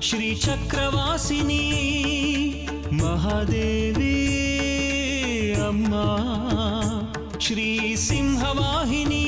श्रीचक्रवासिनी महादेवी अम्मा श्री सिंहवाहिनी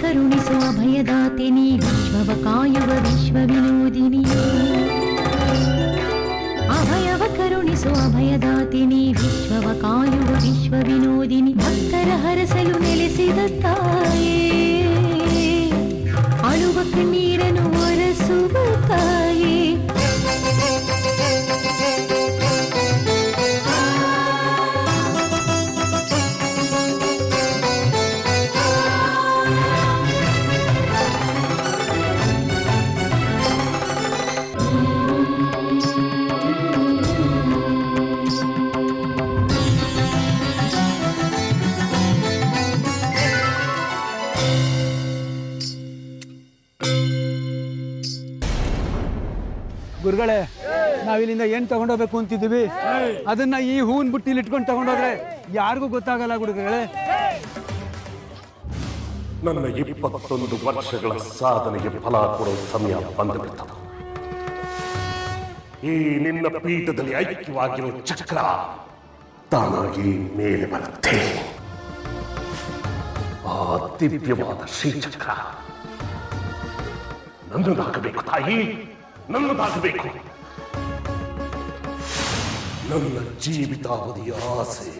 ಕರುಣಿಸು ಅಭಯದಾತಿನಿ ವಿಶ್ವವ ಕಾಯುವ ವಿಶ್ವ ವಿನೋದಿನಿ ಅಭಯವ ಕರುಣಿಸು ಅಭಯದಾತಿನಿ ವಿಶ್ವವ ಕಾಯುವ ವಿಶ್ವ ವಿನೋದಿನಿ ಭಕ್ತರ ಹರಸಲು ನೆಲೆಸಿದ ತಾಯೇ ಅಳುವ ಕಣ್ಣೀರನ್ನು ಒರೆಸುವ ತಾಯೇ ಗುರುಗಳೇ, ನಾವಿಲ್ಲಿಂದ ಏನು ತಗೊಂಡೋಗ್ಬೇಕು ಅಂತಿದ್ದೀವಿ ಅದನ್ನ ಈ ಹೂವಿನ ಬುಟ್ಟಿಲಿ ಇಟ್ಕೊಂಡು ತಗೊಂಡೋದ್ರೆ ಯಾರಿಗೂ ಗೊತ್ತಾಗಲ್ಲ ಗುರುಗಳೇ. ನನ್ನ 21 ವರ್ಷಗಳ ಸಾಧನೆಗೆ ಫಲ ಕೊಡೋ ಸಮಯ ಬಂದುಬಿಡ್ತದೆ. ಈ ನಿನ್ನ ಪೀಠದಲ್ಲಿ ಐಕ್ಯವಾಗಿರೋ ಚಕ್ರ ತಾನಾಗಿ ಮೇಲೆ ಬರುತ್ತೆ. ಆ ದಿವ್ಯವಾದ ಶ್ರೀಚಕ್ರ ನನ್ನದಾಗಬೇಕು ತಾಯಿ, ನನ್ನದಾಗಬೇಕು. ನನ್ನ ಜೀವಿತಾವಧಿಯ ಆಸೆ.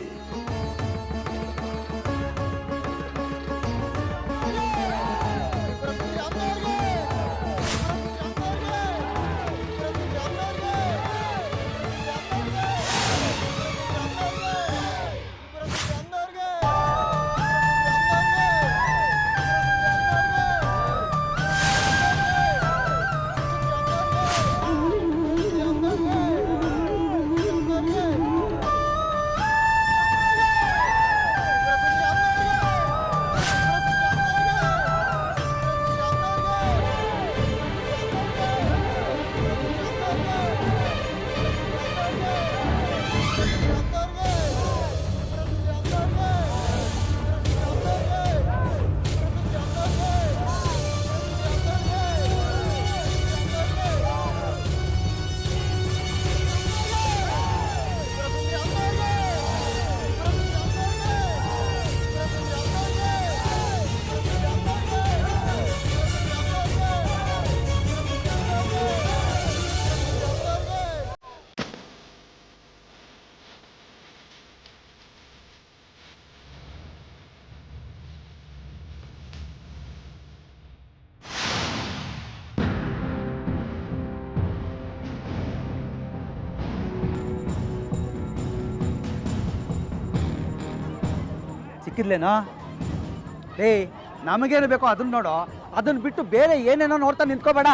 ಸಿಕ್ಕಿದ್ಲೇನೋ? ನಮಗೇನು ಬೇಕೋ ಅದನ್ನ ನೋಡೋ, ಅದನ್ನ ಬಿಟ್ಟು ಬೇರೆ ಏನೇನೋ ನೋಡ್ತಾ ನಿಂತ್ಕೋಬೇಡ.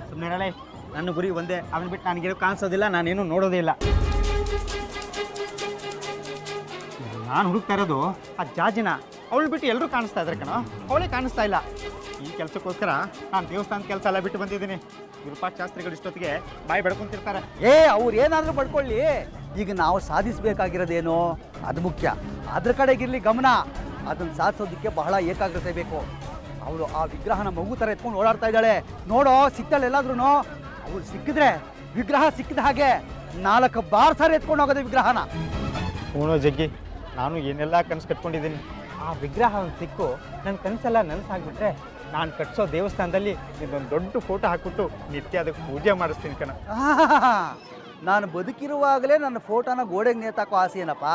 ಸುಮ್ಮನೆ ಹೇಳೇ, ನನ್ನ ಗುರಿ ಒಂದೇ, ಅದನ್ನ ಬಿಟ್ಟು ನನಗೇನು ಕಾಣಿಸೋದಿಲ್ಲ, ನಾನೇನು ನೋಡೋದೇ ಇಲ್ಲ. ನಾನು ಹುಡುಕ್ತಾ ಇರೋದು ಆ ಜಾಜಿನ. ಅವಳು ಬಿಟ್ಟು ಎಲ್ಲರೂ ಕಾಣಿಸ್ತಾ ಇದ್ದಾರೆ ಕಣೋ, ಅವಳೇ ಕಾಣಿಸ್ತಾ ಇಲ್ಲ. ಈ ಕೆಲಸಕ್ಕೋಸ್ಕರ ನಾನು ದೇವಸ್ಥಾನದ ಕೆಲಸ ಎಲ್ಲ ಬಿಟ್ಟು ಬಂದಿದ್ದೀನಿ. ವಿರೂಪಾಕ್ಷ ಶಾಸ್ತ್ರಿಗಳು ಇಷ್ಟೊತ್ತಿಗೆ ಬಾಯಿ ಬೆಳ್ಕೊಂತಿರ್ತಾರೆ. ಅವ್ರು ಏನಾದರೂ ಪಡ್ಕೊಳ್ಳಿ, ಈಗ ನಾವು ಸಾಧಿಸಬೇಕಾಗಿರೋದೇನೋ ಅದು ಮುಖ್ಯ. ಅದ್ರ ಕಡೆಗಿರಲಿ ಗಮನ. ಅದನ್ನು ಸಾಧಿಸೋದಕ್ಕೆ ಬಹಳ ಏಕಾಗ್ರತೆ ಬೇಕು. ಅವಳು ಆ ವಿಗ್ರಹನ ಮಗು ಥರ ಎತ್ಕೊಂಡು ಓಡಾಡ್ತಾ ಇದ್ದಾಳೆ ನೋಡೋ, ಸಿಕ್ತಾಳೆ ಎಲ್ಲಾದ್ರೂ. ಅವಳು ಸಿಕ್ಕಿದ್ರೆ ವಿಗ್ರಹ ಸಿಕ್ಕಿದ ಹಾಗೆ 4 ಬಾರ್ ಸಾರಿ ಎತ್ಕೊಂಡು ಹೋಗೋದು ವಿಗ್ರಹನ. ಹೂನೋ ಜಗ್ಗಿ, ನಾನು ಏನೆಲ್ಲ ಕನಸು ಕಟ್ಕೊಂಡಿದ್ದೀನಿ. ಆ ವಿಗ್ರಹ ಒಂದು ಸಿಕ್ಕು ನನ್ನ ಕನಸೆಲ್ಲ ನನಸಾಗ್ಬಿಟ್ರೆ ನಾನು ಕಟ್ಸೋ ದೇವಸ್ಥಾನದಲ್ಲಿ ಇದೊಂದು ದೊಡ್ಡ ಫೋಟೋ ಹಾಕ್ಬಿಟ್ಟು ನಿತ್ಯ ಅದಕ್ಕೆ ಪೂಜೆ ಮಾಡಿಸ್ತೀನಿ ಕಣ. ನಾನು ಬದುಕಿರುವಾಗಲೇ ನನ್ನ ಫೋಟೋನ ಗೋಡೆಗೆ ನೇತಾಕೋ ಆಸೆ ಏನಪ್ಪ.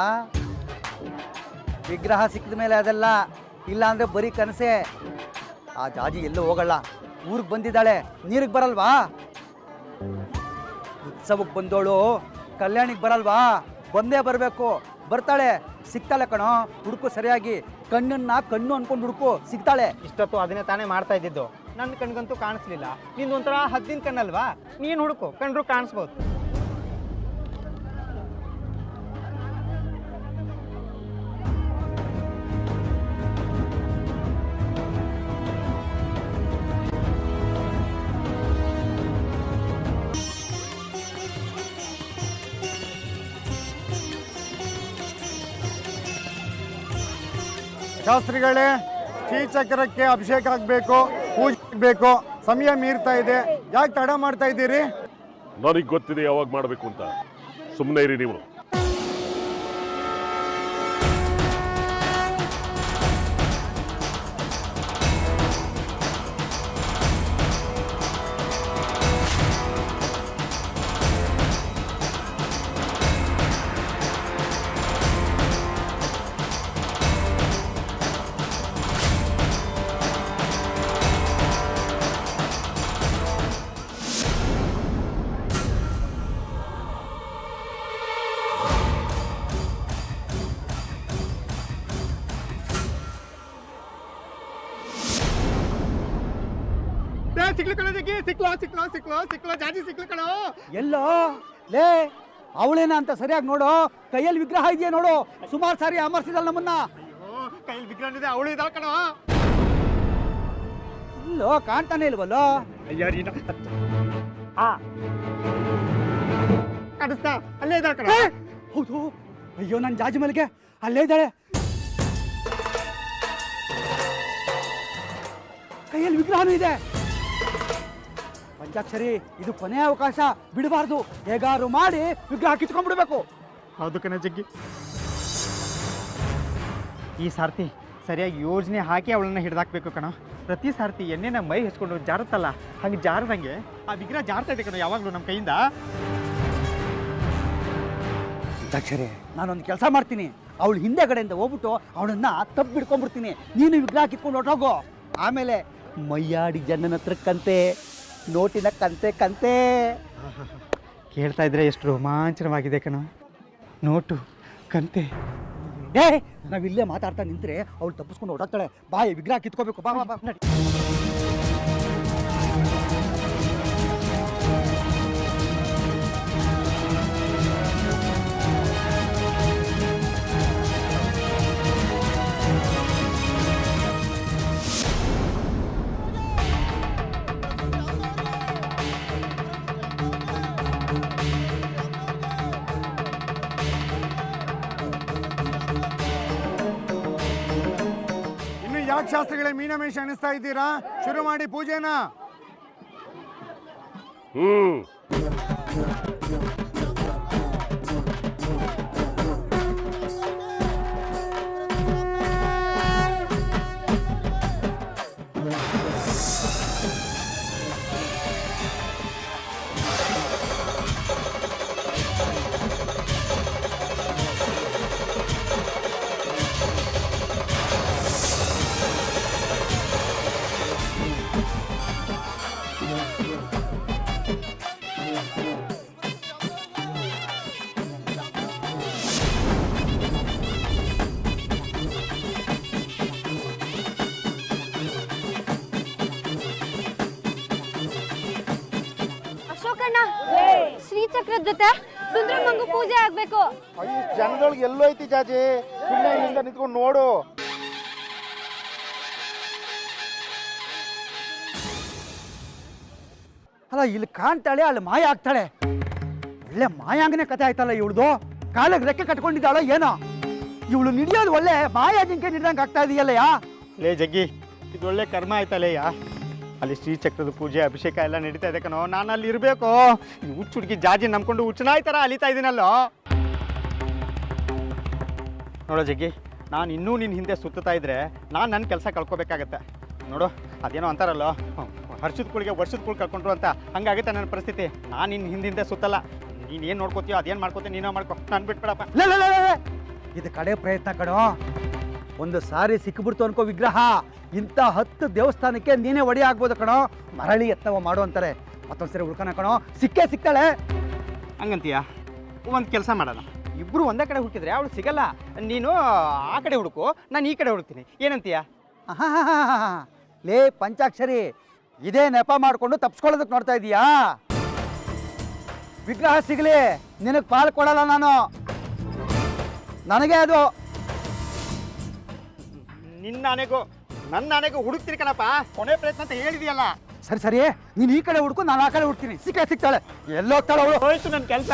ವಿಗ್ರಹ ಸಿಕ್ಕಿದ ಮೇಲೆ ಅದೆಲ್ಲ ಇಲ್ಲ ಅಂದರೆ ಬರೀ ಕನಸೆ. ಆ ಜಾಜಿ ಎಲ್ಲೂ ಹೋಗಲ್ಲ, ಊರಿಗೆ ಬಂದಿದ್ದಾಳೆ. ನೀರಿಗೆ ಬರಲ್ವಾ? ಉತ್ಸವಕ್ಕೆ ಬಂದೋಳು ಕಲ್ಯಾಣಿಗೆ ಬರಲ್ವಾ? ಬಂದೇ ಬರಬೇಕು. ಬರ್ತಾಳೆ, ಸಿಗ್ತಾಳೆ ಕಣೋ. ಹುಡುಕು ಸರಿಯಾಗಿ, ಕಣ್ಣನ್ನ ಕಣ್ಣು ಅನ್ಕೊಂಡು ಹುಡುಕು, ಸಿಗ್ತಾಳೆ. ಇಷ್ಟೊತ್ತು ಅದನ್ನೇ ತಾನೇ ಮಾಡ್ತಾ ಇದ್ದಿದ್ದು. ನನ್ನ ಕಣ್ಗಂತೂ ಕಾಣಿಸ್ಲಿಲ್ಲ. ನಿಂದು ಒಂಥರ ಹದ್ದಿನ ಕಣ್ಣಲ್ವಾ, ನೀನು ಹುಡುಕು, ಕಂಡ್ರು ಕಾಣಿಸ್ಬೋದು. ಶಾಸ್ತ್ರಿಗಳೇ, ಶ್ರೀಚಕ್ರಕ್ಕೆ ಅಭಿಷೇಕ ಆಗಬೇಕು, ಪೂಜೆ ಆಗಬೇಕು. ಸಮಯ ಮೀರ್ತಾ ಇದೆ, ಯಾಕೆ ತಡ ಮಾಡ್ತಾ ಇದ್ದೀರಿ? ನನಗೆ ಗೊತ್ತಿದೆ ಯಾವಾಗ ಮಾಡಬೇಕು ಅಂತ. ಸುಮ್ಮನೆ ಇರಿ ನೀವು. ಎಲ್ಲೋ ಲೇ, ಅವಳೇನ ಅಂತ ಸರಿಯಾಗಿ ನೋಡು. ಕೈಯಲ್ಲಿ ವಿಗ್ರಹ ಇದೆಯಾ ನೋಡು. ಸುಮಾರು ಸಾರಿ ಅಮರ್ಸಿದಲ್ಲ ನಮ್ಮನ್ನ. ಕೈಯಲ್ಲಿ ವಿಗ್ರಹ ಇದೆ, ಅವಳು ಇದ್ದಾಳ ಕಣೋ. ಇಲ್ಲೋ, ಕಾಣ್ತಾನೆ ಇಲ್ವಲ್ಲೋ. ಕಾಣಿಸ್ತಾ? ಅಲ್ಲೇ ಇದ್ದಾಳ ಕಣ. ಹೌದು, ಅಯ್ಯೋ ನನ್ನ ಜಾಜಿ ಮಲ್ಲಿಗೆ ಅಲ್ಲೇ ಇದ್ದಾಳೆ. ಕೈಯಲ್ಲಿ ವಿಗ್ರಹನೂ ಇದೆ. ಪಂಚಾಕ್ಷರಿ, ಇದು ಕೊನೆಯ ಅವಕಾಶ, ಬಿಡಬಾರ್ದು. ಹೇಗಾರು ಮಾಡಿ ವಿಗ್ರಹ ಕಿತ್ಕೊಂಡ್ಬಿಡ್ಬೇಕು. ಹೌದು ಕಣ ಜಗ್ಗಿ. ಈ ಸಾರ್ತಿ ಸರಿಯಾಗಿ ಯೋಜನೆ ಹಾಕಿ ಅವಳನ್ನ ಹಿಡ್ದಾಕ್ಬೇಕು ಕಣ. ಪ್ರತಿ ಸಾರ್ತಿ ಎಣ್ಣೆನ ಮೈ ಹಚ್ಕೊಂಡು ಜಾರುತ್ತಲ್ಲ, ಹಂಗೆ ಜಾರದಂಗೆ ಆ ವಿಗ್ರಹ ಜಾರ್ತಾ ಇದೆ ಕಣ ಯಾವಾಗಲೂ ನಮ್ಮ ಕೈಯಿಂದ. ಪಂಚಾಕ್ಷರಿ, ನಾನೊಂದು ಕೆಲಸ ಮಾಡ್ತೀನಿ. ಅವಳು ಹಿಂದೆ ಕಡೆಯಿಂದ ಹೋಗ್ಬಿಟ್ಟು ಅವಳನ್ನ ತಪ್ಪು ಬಿಡ್ಕೊಂಡ್ಬಿಡ್ತೀನಿ. ನೀನು ವಿಗ್ರಹ ಕಿತ್ಕೊಂಡು ಹೊರಟೋಗು. ಆಮೇಲೆ ಮೈಯಾಡಿ ಜನನ ಹತ್ರ ಕಂತೆ, ನೋಟಿನ ಕಂತೆ ಕಂತೆ. ಕೇಳ್ತಾ ಇದ್ರೆ ಎಷ್ಟು ರೋಮಾಂಚನವಾಗಿದೆ ಕಣ. ನೋಟು, ಕಂತೆ. ನಾವಿಲ್ಲೇ ಮಾತಾಡ್ತಾ ನಿಂತ್ರೆ ಅವಳು ತಪ್ಪಿಸ್ಕೊಂಡು ಹೊರಟಾಗ್ತಾಳೆ. ಬಾಯಿ ವಿಗ್ರಹ ಕಿತ್ಕೋಬೇಕು. ಬಾ ಬಾ ಬಾ ನಡಿ. ಯಾಕೆ ಶಾಸ್ತ್ರಿಗಳೇ ಮೀನಮೇಷ ಅನಿಸ್ತಾ ಇದ್ದೀರಾ? ಶುರು ಮಾಡಿ ಪೂಜೆನ. ಅನ್ಸುತ್ತೆ? ಸುಂದ್ರಮ್ಮಂಗೂ ಪೂಜೆ ಆಗ್ಬೇಕು. ಅಯ್ಯ ಜನದೊಳಗೆ ಎಲ್ಲೋ ಐತಿ ಜಾಜಿ, ಸುಮ್ಮನೆ ಇಲ್ಲಿಂದ ನಿಂತ್ಕೊಂಡು ನೋಡು. ಅಲ್ಲ ಇಲ್ಲಿ ಕಾಣ್ತಾಳೆ, ಅಲ್ಲಿ ಮಾಯ ಆಗ್ತಾಳೆ. ಒಳ್ಳೆ ಮಾಯಾಂಗನೆ ಕತೆ ಆಯ್ತಲ್ಲ ಇವಳ್ದು. ಕಾಲಿಗೆ ರೆಕ್ಕೆ ಕಟ್ಕೊಂಡಿದ್ದಾಳೋ ಏನೋ. ಇವಳು ನಿಡಿಯೋದು ಒಳ್ಳೆ ಮಾಯಾ ಜಿಂಕೆ ನಿಡ್ದಂಗೆ ಆಗ್ತಾ ಇದೆಯಲ್ಲಯ್ಯ. ಲೇ ಜಗ್ಗಿ, ಇದು ಒಳ್ಳೆ ಕರ್ಮ ಆಯ್ತಲ್ಲಯ್ಯ. ಅಲ್ಲಿ ಶ್ರೀಚಕ್ರದ ಪೂಜೆ ಅಭಿಷೇಕ ಎಲ್ಲ ನಡೀತಾ ಇದೆ ಕಣೋ. ನಾನು ಅಲ್ಲಿ ಇರಬೇಕು. ಈ ಹುಚ್ಚು ಹುಡುಗಿ ಜಾಜಿ ನಂಬ್ಕೊಂಡು ಹುಚ್ಚನಾಯಿ ಥರ ಅಲಿತಾ ಇದ್ದೀನಲ್ಲೋ. ನೋಡೋ ಜಗ್ಗಿ, ನಾನು ಇನ್ನೂ ನಿನ್ನ ಹಿಂದೆ ಸುತ್ತಾ ಇದ್ರೆ ನಾನು ನನ್ನ ಕೆಲಸ ಕಳ್ಕೊಬೇಕಾಗತ್ತೆ. ನೋಡು, ಅದೇನೋ ಅಂತಾರಲ್ಲೋ, ಹರ್ಷದ ಕುಳಿಗೆ ವರ್ಷದ ಕುಳು ಕಳ್ಕೊಂಡ್ರು ಅಂತ. ಹಂಗಾಗುತ್ತೆ ನನ್ನ ಪರಿಸ್ಥಿತಿ. ನಾನು ನಿನ್ನ ಹಿಂದೆ ಸುತ್ತಲ್ಲ. ನೀನು ಏನು ನೋಡ್ಕೋತೀಯೋ ಅದೇನು ಮಾಡ್ಕೋತೀಯ ನೀನೋ ಮಾಡ್ಕೊ, ನಾನು ಬಿಟ್ಬಿಡಪ್ಪ. ಇದು ಕಡೆ ಪ್ರಯತ್ನ ಕಣೋ. ಒಂದು ಸಾರಿ ಸಿಕ್ಕಿಬಿಡ್ತು ಅನ್ಕೋ ವಿಗ್ರಹ, ಇಂಥ 10 ದೇವಸ್ಥಾನಕ್ಕೆ ನೀನೇ ಒಡಿ ಆಗ್ಬೋದು ಕಣೋ. ಮರಳಿ ಎತ್ತವ ಮಾಡು ಅಂತಾರೆ. ಮತ್ತೊಂದ್ಸರಿ ಹುಡ್ಕೋಣ ಕಣೋ, ಸಿಕ್ಕೇ ಸಿಗ್ತಾಳೆ. ಹಂಗಂತೀಯ? ಒಂದು ಕೆಲಸ ಮಾಡೋಣ, ಇಬ್ಬರು ಒಂದೇ ಕಡೆ ಹುಟ್ಟಿದ್ರೆ ಅವಳು ಸಿಗಲ್ಲ. ನೀನು ಆ ಕಡೆ ಹುಡುಕು, ನಾನು ಈ ಕಡೆ ಹುಡುಕ್ತೀನಿ. ಏನಂತೀಯ? ಲೇ ಪಂಚಾಕ್ಷರಿ, ಇದೇ ನೆಪ ಮಾಡಿಕೊಂಡು ತಪ್ಸ್ಕೊಳ್ಳೋದಕ್ಕೆ ನೋಡ್ತಾ ಇದೀಯಾ? ವಿಗ್ರಹ ಸಿಗಲಿ, ನಿನಗೆ ಪಾಲು ಕೊಡಲ್ಲ ನಾನು. ನನಗೆ ಅದು ನಿನ್ನ ಆನೆಗೂ ನನ್ನ ಆನೆಗೂ ಹುಡುಕ್ತೀನಿ ಕಣಪ್ಪ. ಕೊನೆ ಪ್ರಯತ್ನ ಅಂತ ಹೇಳಿದೆಯಲ್ಲ. ಸರಿ ಸರಿ, ನೀನು ಈ ಕಡೆ ಹುಡುಕು, ನಾನು ಆ ಕಡೆ ಹುಡ್ತೀನಿ. ಸಿಗ್ತಾಳೆ. ಎಲ್ಲೋಗ್ತಾಳೆ ಅವಳು? ಹೋಯ್ತು ನನ್ನ ಕೆಲಸ.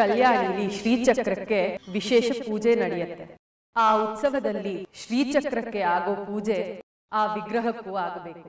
ಕಲ್ಯಾಣಿಲಿ ಶ್ರೀಚಕ್ರಕ್ಕೆ ವಿಶೇಷ ಪೂಜೆ ನಡೆಯುತ್ತೆ. ಆ ಉತ್ಸವದಲ್ಲಿ ಶ್ರೀಚಕ್ರಕ್ಕೆ ಆಗೋ ಪೂಜೆ ಆ ವಿಗ್ರಹಕ್ಕೂ ಆಗಬೇಕು.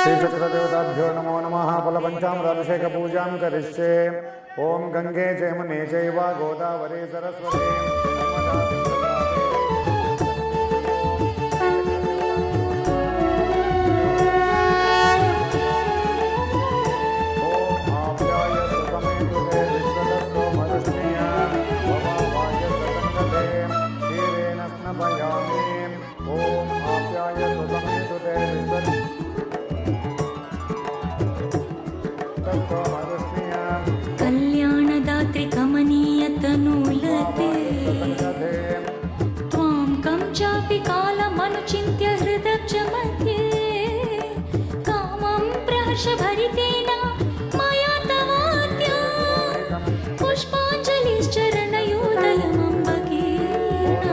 श्रीचक्रदेवताभ्यो नमो नमः। फलपञ्चामृताभिषेक पूजां करिष्ये। ओम गंगे जयमुने चैव गोदावरी सरस्वती कल्याणदात्रि कमनीय तनूलते त्वां कं चापि कालमनुचिन्त्य हृदब्ज मध्ये कामं प्रहर्षभरितेन मया तवाद्य पुष्पाञ्जलिश्चरणयोदयमम्बकेन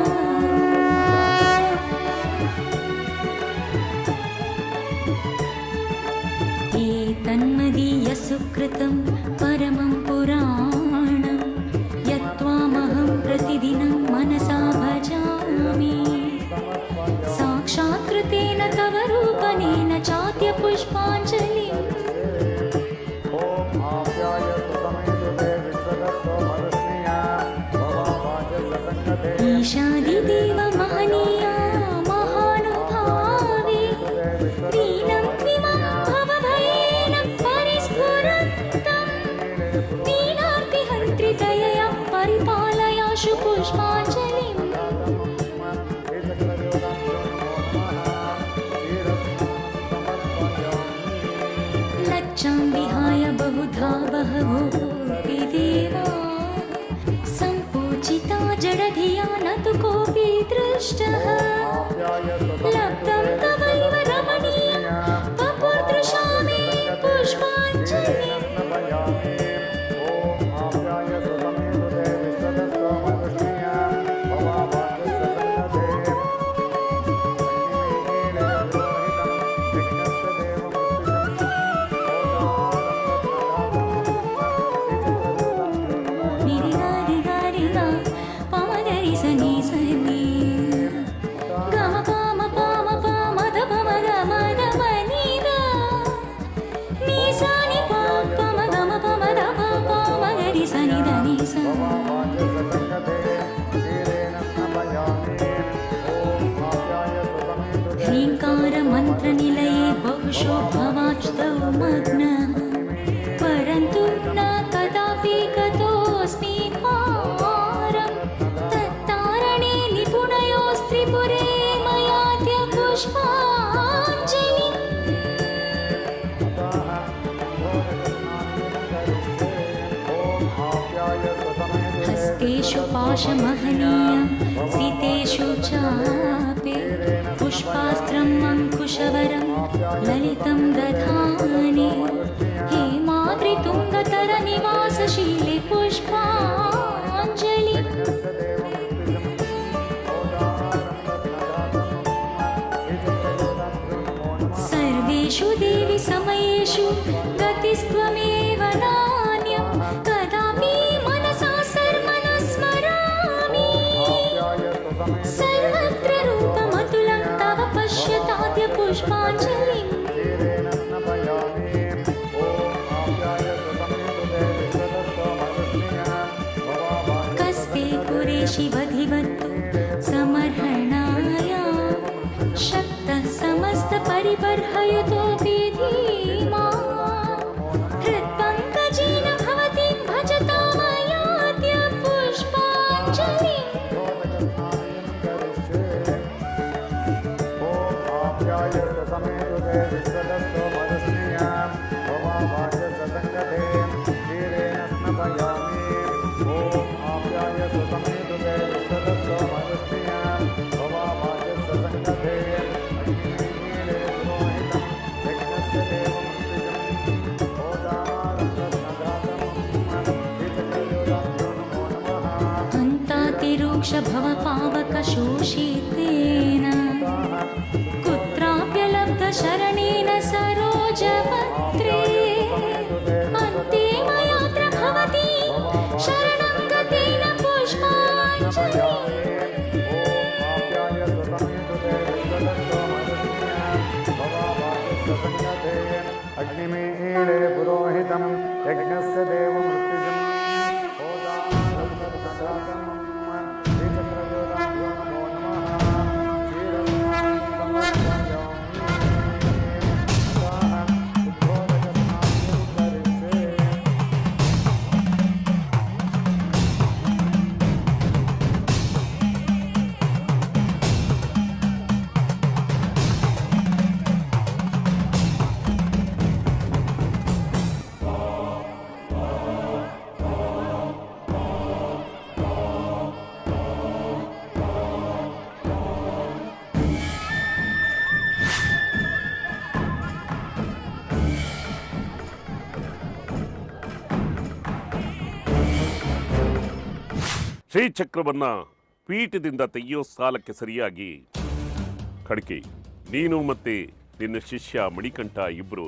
एतन्मदीय सुकृतं परमं पुराणं यत्त्वामहं प्रतिदिनं मनसा भजामि साक्षात्कृतेन तव रूपनेन चाद्य पुष्पाञ्जलिम् ईशादिदेव महनीया महानुभावा बहवोऽपि देवा सम्पूजिता जडधिया न तु कोऽपि दृष्टः लब्धं तवैव रमणीयं वपुर्दृशामि पुष्पाञ्जलिम् ह्रीङ्कारमन्त्रनिलये बहुशो भवाच्तौ मग्नः परन्तु न कदापि गतोऽस्मि पारं तत्तारणे निपुणयोस्त्रिपुरे मयाद्य पुष्पाञ्जलिम् हस्तेषु पाशमहनीयं सितेषु चापे पुष्पास्त्रम् अङ्कुशवरं ललितं दधानि हेमाद्रितुङ्गतरनिवासशीले पुष्पाञ्जलि सर्वेषु देवि समयेषु गतिस्त्वमेव नान्यं कदापि मनसा सर्वदा स्मरामि सर्वत्र रूपमतुलं तव पश्यताद्य पुष्पाञ्जलिम् कस्ते पुरे शिवधिवत्तु समर्हणाय शक्तः समस्तपरिबर्हयुतोऽपि धीमान् हृत्पङ्कजेन भवतीं भजता मयाद्य पुष्पाञ्जलिम् भवपावकशोषितेन कुत्राप्यलब्धशरणेन सरोजपत्रे अन्ते मयात्र भवति शरणं गतेन पुष्पाञ्जलिम् अग्निमीळे पुरोहितं यज्ञस्य देवमृत्युजम् ಶ್ರೀಚಕ್ರವನ್ನ ಪೀಠದಿಂದ ತೆಗೆಯೋ ಸಾಲಕ್ಕೆ ಸರಿಯಾಗಿ ಖಡ್ಕೆ ನೀನು ಮತ್ತೆ ನಿನ್ನ ಶಿಷ್ಯ ಮಣಿಕಂಠ ಇಬ್ರು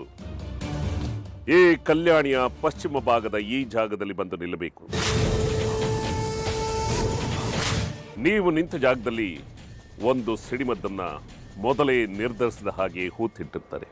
ಈ ಕಲ್ಯಾಣಿಯ ಪಶ್ಚಿಮ ಭಾಗದ ಈ ಜಾಗದಲ್ಲಿ ಬಂದು ನಿಲ್ಲಬೇಕು. ನೀವು ನಿಂತ ಜಾಗದಲ್ಲಿ ಒಂದು ಸಿಡಿಮದ್ದನ್ನ ಮೊದಲೇ ನಿರ್ಧರಿಸಿದ ಹಾಗೆ ಹೂತಿಟ್ಟಿರ್ತಾರೆ.